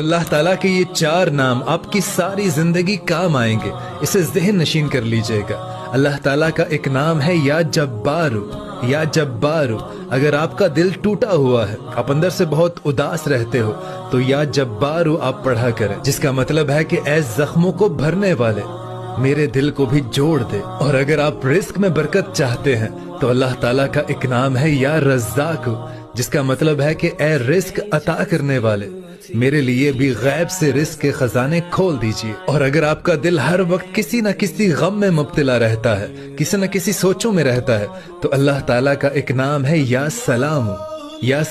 अल्लाह ताला के ये 4 नाम आपकी सारी जिंदगी काम आएंगे। इसे ज़हन नशीन कर लीजिएगा। अल्लाह ताला का एक नाम है या जब्बारू। या जब्बारू, अगर आपका दिल टूटा हुआ है, आप अंदर से बहुत उदास रहते हो, तो या जब्बारू आप पढ़ा करें, जिसका मतलब है कि ऐ जख्मों को भरने वाले, मेरे दिल को भी जोड़ दे। और अगर आप रिस्क में बरकत चाहते हैं तो अल्लाह ताला का एक नाम है या रज़्ज़ाक़, जिसका मतलब है कि ऐ रिस्क अता करने वाले, मेरे लिए भी गैब से रिस्क के खजाने खोल दीजिए। और अगर आपका दिल हर वक्त किसी न किसी गम में मुब्तला रहता है, किसी न किसी सोचों में रहता है, तो अल्लाह ताला का एक नाम है या सलाम। या